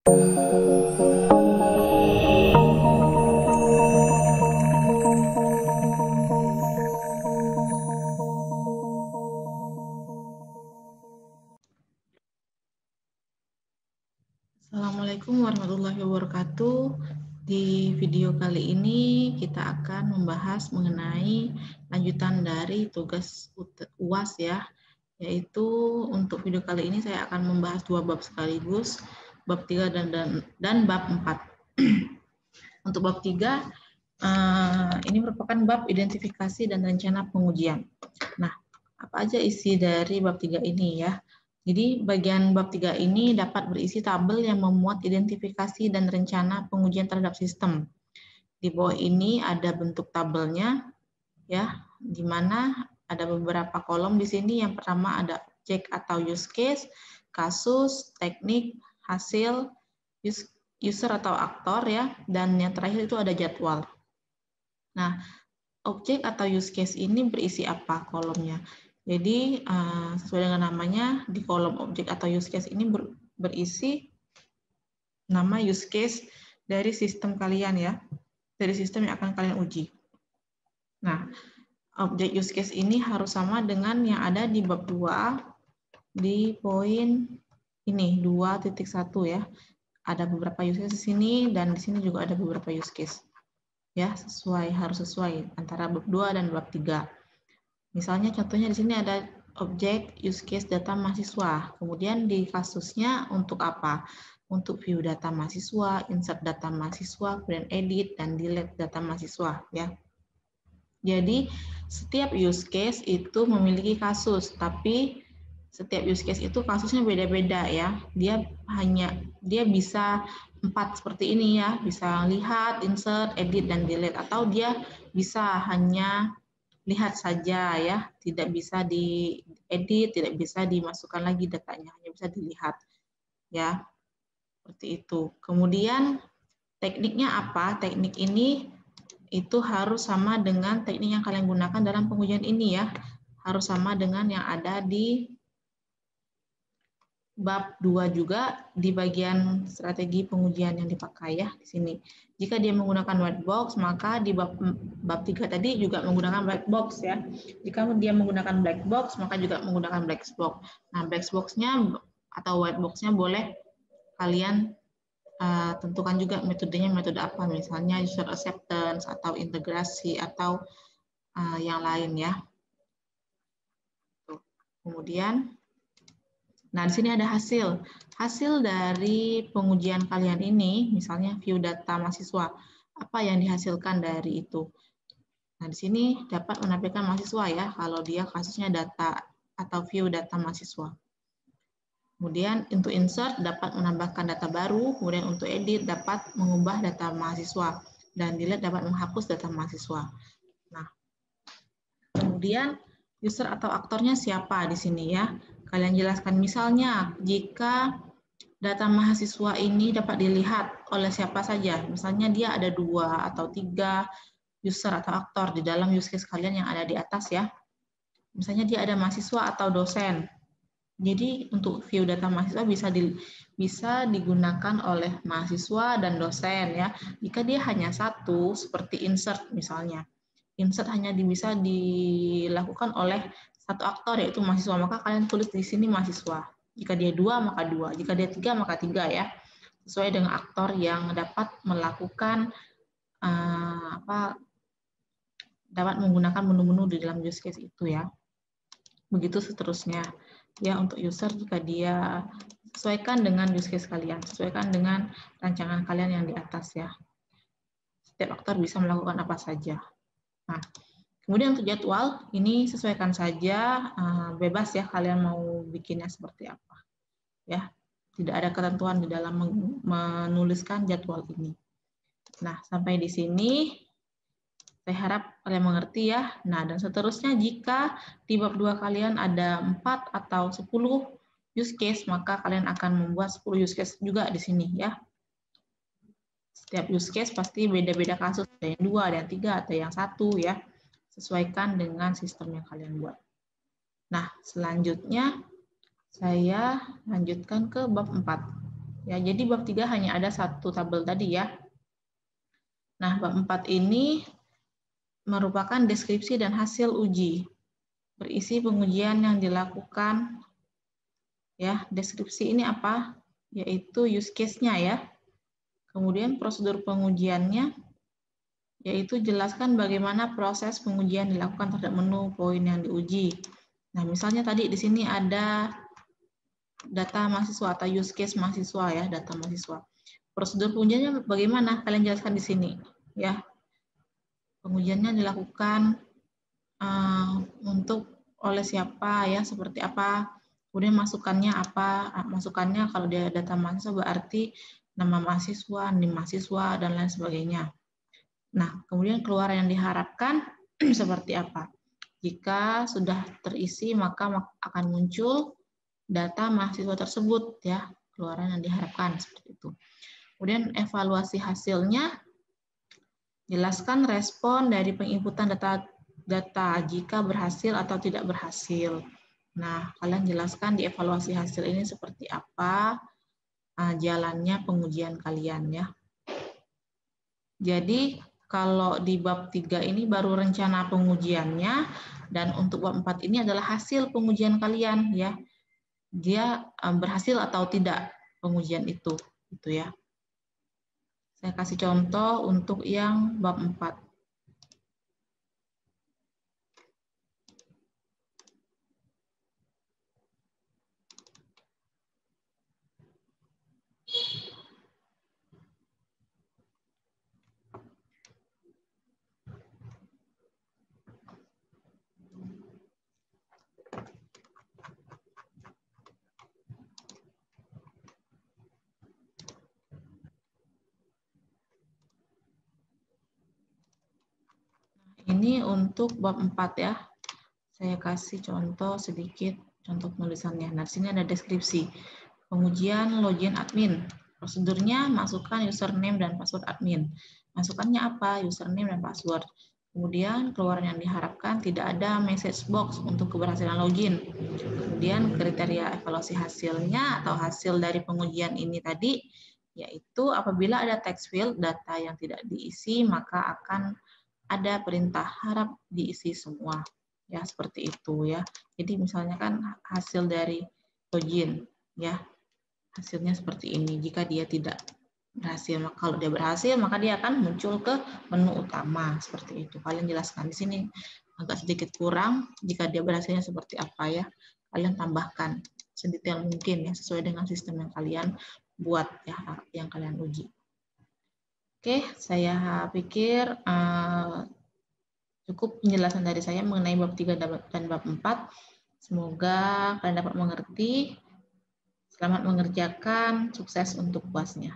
Assalamualaikum warahmatullahi wabarakatuh. Di video kali ini kita akan membahas mengenai lanjutan dari tugas UAS ya, yaitu untuk video kali ini saya akan membahas dua bab sekaligus, bab 3 dan bab 4. Untuk bab 3 ini merupakan bab identifikasi dan rencana pengujian. Nah, apa aja isi dari bab 3 ini ya? Jadi bagian bab 3 ini dapat berisi tabel yang memuat identifikasi dan rencana pengujian terhadap sistem. Di bawah ini ada bentuk tabelnya ya, di mana ada beberapa kolom di sini. Yang pertama ada objek atau use case, kasus, teknik, hasil, user atau aktor ya, dan yang terakhir itu ada jadwal. Nah, objek atau use case ini berisi apa kolomnya? Jadi sesuai dengan namanya, di kolom objek atau use case ini berisi nama use case dari sistem kalian ya, dari sistem yang akan kalian uji. Nah, objek use case ini harus sama dengan yang ada di bab 2 di poin ini 2.1 ya. Ada beberapa use case di sini dan di sini juga ada beberapa use case. Ya, harus sesuai antara bab 2 dan bab 3. Misalnya contohnya di sini ada objek use case data mahasiswa. Kemudian di kasusnya untuk apa? Untuk view data mahasiswa, insert data mahasiswa, kemudian edit dan delete data mahasiswa ya. Jadi setiap use case itu memiliki kasus, tapi setiap use case itu kasusnya beda-beda ya. Dia bisa 4 seperti ini ya, bisa lihat, insert, edit dan delete, atau dia bisa hanya lihat saja ya, tidak bisa diedit, tidak bisa dimasukkan lagi datanya, hanya bisa dilihat ya, seperti itu. Kemudian tekniknya apa? Teknik ini itu harus sama dengan teknik yang kalian gunakan dalam pengujian ini ya, harus sama dengan yang ada di bab 2 juga di bagian strategi pengujian yang dipakai ya di sini. Jika dia menggunakan white box, maka di bab 3 tadi juga menggunakan black box ya. Jika dia menggunakan black box, maka juga menggunakan black box. Nah, black box-nya atau white box-nya boleh kalian tentukan juga metodenya metode apa, misalnya user acceptance atau integrasi atau yang lain ya. Kemudian nah, di sini ada hasil. Hasil dari pengujian kalian ini, misalnya view data mahasiswa. Apa yang dihasilkan dari itu? Nah, di sini dapat menampilkan mahasiswa ya, kalau dia kasusnya data atau view data mahasiswa. Kemudian untuk insert dapat menambahkan data baru, kemudian untuk edit dapat mengubah data mahasiswa, dan delete dapat menghapus data mahasiswa. Nah, kemudian user atau aktornya siapa di sini ya? Kalian jelaskan misalnya jika data mahasiswa ini dapat dilihat oleh siapa saja. Misalnya dia ada 2 atau 3 user atau aktor di dalam use case kalian yang ada di atas ya. Misalnya dia ada mahasiswa atau dosen. Jadi untuk view data mahasiswa bisa digunakan oleh mahasiswa dan dosen ya. Jika dia hanya satu seperti insert misalnya. Insert hanya bisa dilakukan oleh satu aktor yaitu mahasiswa, maka kalian tulis di sini mahasiswa. Jika dia 2 maka 2, jika dia 3 maka 3 ya. Sesuai dengan aktor yang dapat melakukan dapat menggunakan menu-menu di dalam use case itu ya. Begitu seterusnya. Ya, untuk user jika dia sesuaikan dengan use case kalian, sesuaikan dengan rancangan kalian yang di atas ya. Setiap aktor bisa melakukan apa saja. Nah, kemudian untuk jadwal, ini sesuaikan saja, bebas ya kalian mau bikinnya seperti apa. Ya, tidak ada ketentuan di dalam menuliskan jadwal ini. Nah, sampai di sini saya harap kalian mengerti ya. Nah, dan seterusnya jika di bab 2 kalian ada 4 atau 10 use case, maka kalian akan membuat 10 use case juga di sini ya. Setiap use case pasti beda-beda kasus, ada yang 2, ada yang 3, ada yang 1 ya. Sesuaikan dengan sistem yang kalian buat. Nah, selanjutnya saya lanjutkan ke bab 4. Ya, jadi bab 3 hanya ada satu tabel tadi ya. Nah, bab 4 ini merupakan deskripsi dan hasil uji. Berisi pengujian yang dilakukan. Ya, deskripsi ini apa? Yaitu use case-nya ya. Kemudian prosedur pengujiannya, yaitu jelaskan bagaimana proses pengujian dilakukan terhadap menu poin yang diuji. Nah, misalnya tadi di sini ada data mahasiswa atau use case mahasiswa ya, data mahasiswa. Prosedur pengujiannya bagaimana? Kalian jelaskan di sini ya. Pengujiannya dilakukan untuk oleh siapa ya, seperti apa. Kemudian masukannya apa? Masukannya kalau dia data mahasiswa berarti nama mahasiswa, NIM mahasiswa, dan lain sebagainya. Nah, kemudian keluaran yang diharapkan seperti apa? Jika sudah terisi, maka akan muncul data mahasiswa tersebut ya, keluaran yang diharapkan seperti itu. Kemudian evaluasi hasilnya, jelaskan respon dari penginputan data jika berhasil atau tidak berhasil. Nah, kalian jelaskan di evaluasi hasil ini seperti apa jalannya pengujian kalian ya. Jadi kalau di bab 3 ini baru rencana pengujiannya, dan untuk bab 4 ini adalah hasil pengujian kalian ya. Dia berhasil atau tidak pengujian itu gitu ya. Saya kasih contoh untuk yang bab 4. Ini untuk bab 4 ya. Saya kasih contoh sedikit, contoh penulisannya. Nah, di sini ada deskripsi. Pengujian login admin. Prosedurnya masukkan username dan password admin. Masukannya apa? Username dan password. Kemudian keluaran yang diharapkan tidak ada message box untuk keberhasilan login. Kemudian kriteria evaluasi hasilnya atau hasil dari pengujian ini tadi, yaitu apabila ada text field data yang tidak diisi, maka akan ada perintah harap diisi semua. Ya, seperti itu ya. Jadi misalnya kan hasil dari login ya. Hasilnya seperti ini. Jika dia tidak berhasil, maka kalau dia berhasil maka dia akan muncul ke menu utama seperti itu. Kalian jelaskan di sini agak sedikit kurang. Jika dia berhasilnya seperti apa ya, kalian tambahkan sedetail mungkin ya, sesuai dengan sistem yang kalian buat ya, yang kalian uji. Oke, saya pikir cukup penjelasan dari saya mengenai bab 3 dan bab 4. Semoga kalian dapat mengerti. Selamat mengerjakan, sukses untuk UAS-nya.